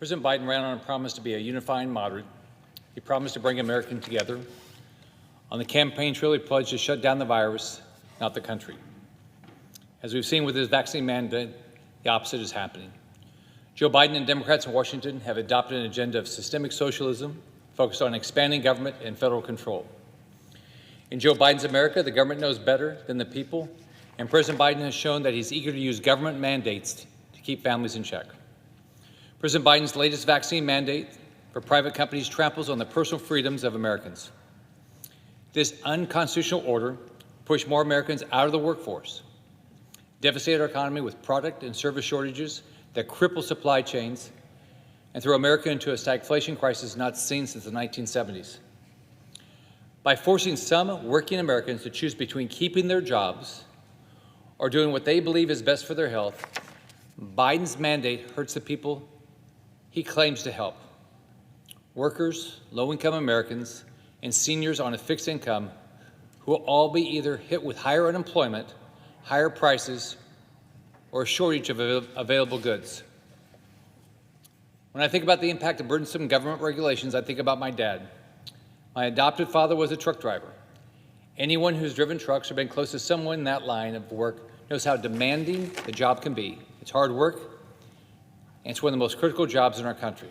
President Biden ran on a promise to be a unifying moderate. He promised to bring Americans together. On the campaign trail, he pledged to shut down the virus, not the country. As we've seen with his vaccine mandate, the opposite is happening. Joe Biden and Democrats in Washington have adopted an agenda of systemic socialism focused on expanding government and federal control. In Joe Biden's America, the government knows better than the people, and President Biden has shown that he's eager to use government mandates to keep families in check. President Biden's latest vaccine mandate for private companies tramples on the personal freedoms of Americans. This unconstitutional order pushed more Americans out of the workforce, devastated our economy with product and service shortages that cripple supply chains, and threw America into a stagflation crisis not seen since the 1970s. By forcing some working Americans to choose between keeping their jobs or doing what they believe is best for their health, Biden's mandate hurts the people he claims to help: workers, low-income Americans, and seniors on a fixed income who will all be either hit with higher unemployment, higher prices, or a shortage of available goods. When I think about the impact of burdensome government regulations, I think about my dad. My adopted father was a truck driver. Anyone who's driven trucks or been close to someone in that line of work knows how demanding the job can be. It's hard work, and it's one of the most critical jobs in our country.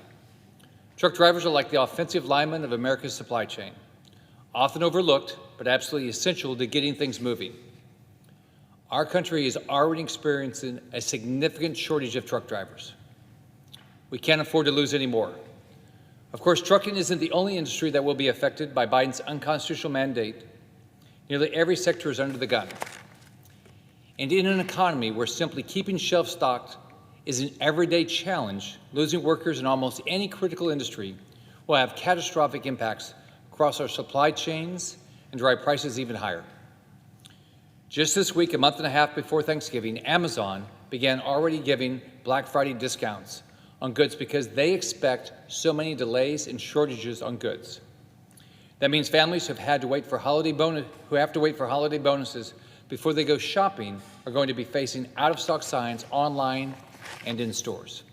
Truck drivers are like the offensive linemen of America's supply chain, often overlooked, but absolutely essential to getting things moving. Our country is already experiencing a significant shortage of truck drivers. We can't afford to lose any more. Of course, trucking isn't the only industry that will be affected by Biden's unconstitutional mandate. Nearly every sector is under the gun. And in an economy where simply keeping shelves stocked is an everyday challenge, losing workers in almost any critical industry will have catastrophic impacts across our supply chains and drive prices even higher. Just this week, a month and a half before Thanksgiving, Amazon began already giving Black Friday discounts on goods because they expect so many delays and shortages on goods. That means families who have to wait for holiday bonuses before they go shopping are going to be facing out-of-stock signs online and in stores.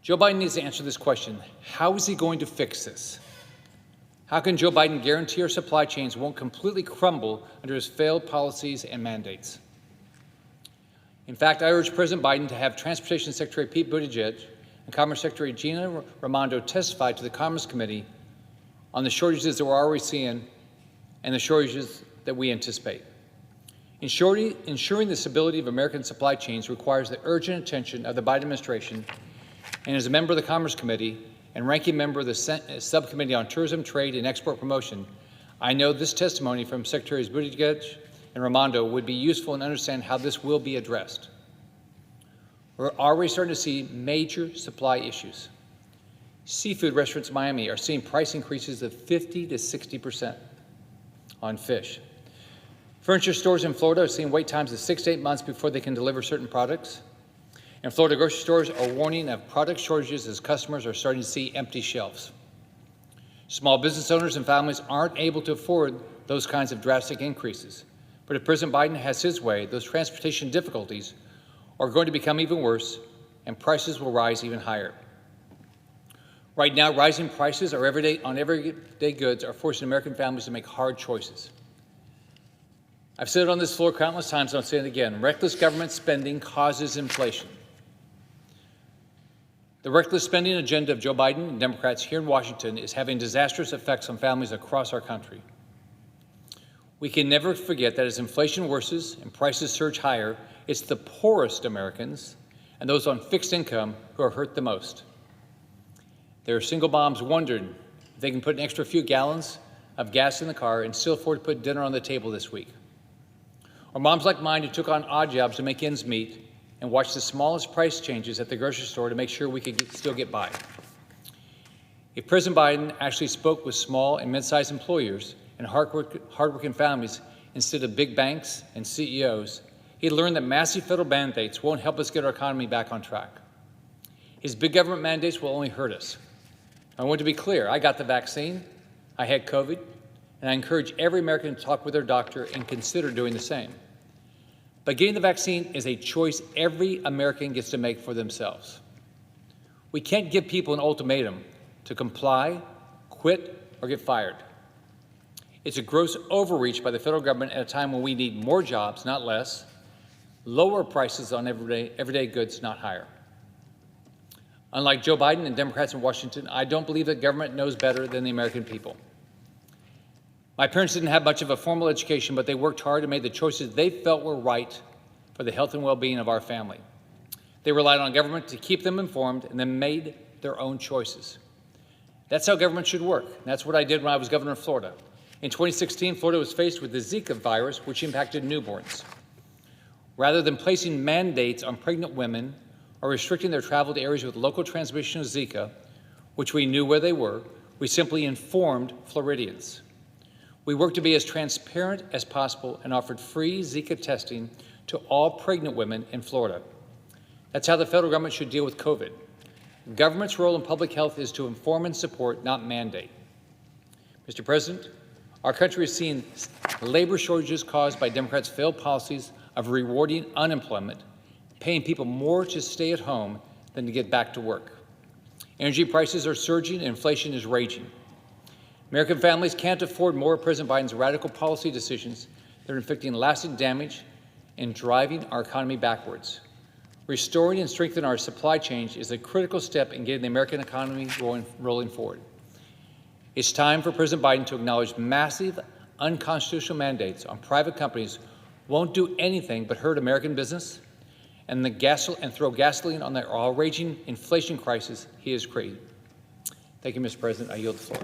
Joe Biden needs to answer this question. How is he going to fix this? How can Joe Biden guarantee our supply chains won't completely crumble under his failed policies and mandates? In fact, I urge President Biden to have Transportation Secretary Pete Buttigieg and Commerce Secretary Gina Raimondo testify to the Commerce Committee on the shortages that we're already seeing and the shortages that we anticipate. Ensuring the stability of American supply chains requires the urgent attention of the Biden administration, and as a member of the Commerce Committee and ranking member of the Subcommittee on Tourism, Trade, and Export Promotion, I know this testimony from Secretaries Buttigieg and Raimondo would be useful in understanding how this will be addressed. We're already starting to see major supply issues. Seafood restaurants in Miami are seeing price increases of 50 to 60% on fish. Furniture stores in Florida are seeing wait times of 6 to 8 months before they can deliver certain products. And Florida grocery stores are warning of product shortages as customers are starting to see empty shelves. Small business owners and families aren't able to afford those kinds of drastic increases. But if President Biden has his way, those transportation difficulties are going to become even worse, and prices will rise even higher. Right now, rising prices on everyday goods are forcing American families to make hard choices. I've said it on this floor countless times, and I'll say it again. Reckless government spending causes inflation. The reckless spending agenda of Joe Biden and Democrats here in Washington is having disastrous effects on families across our country. We can never forget that as inflation worsens and prices surge higher, it's the poorest Americans and those on fixed income who are hurt the most. There are single moms wondering if they can put an extra few gallons of gas in the car and still afford to put dinner on the table this week. Or moms like mine who took on odd jobs to make ends meet and watched the smallest price changes at the grocery store to make sure we could still get by. If President Biden actually spoke with small and mid-sized employers and hardworking families instead of big banks and CEOs, he'd learn that massive federal mandates won't help us get our economy back on track. His big government mandates will only hurt us. I want to be clear, I got the vaccine, I had COVID, and I encourage every American to talk with their doctor and consider doing the same. But getting the vaccine is a choice every American gets to make for themselves. We can't give people an ultimatum to comply, quit, or get fired. It's a gross overreach by the federal government at a time when we need more jobs, not less, lower prices on everyday goods, not higher. Unlike Joe Biden and Democrats in Washington, I don't believe that government knows better than the American people. My parents didn't have much of a formal education, but they worked hard and made the choices they felt were right for the health and well-being of our family. They relied on government to keep them informed and then made their own choices. That's how government should work. And that's what I did when I was governor of Florida. In 2016, Florida was faced with the Zika virus, which impacted newborns. Rather than placing mandates on pregnant women or restricting their travel to areas with local transmission of Zika, which we knew where they were, we simply informed Floridians. We worked to be as transparent as possible and offered free Zika testing to all pregnant women in Florida. That's how the federal government should deal with COVID. Government's role in public health is to inform and support, not mandate. Mr. President, our country is seeing labor shortages caused by Democrats' failed policies of rewarding unemployment, paying people more to stay at home than to get back to work. Energy prices are surging and inflation is raging. American families can't afford more of President Biden's radical policy decisions that are inflicting lasting damage and driving our economy backwards. Restoring and strengthening our supply chain is a critical step in getting the American economy rolling forward. It's time for President Biden to acknowledge massive, unconstitutional mandates on private companies won't do anything but hurt American business and throw gasoline on the all-raging inflation crisis he has created. Thank you, Mr. President. I yield the floor.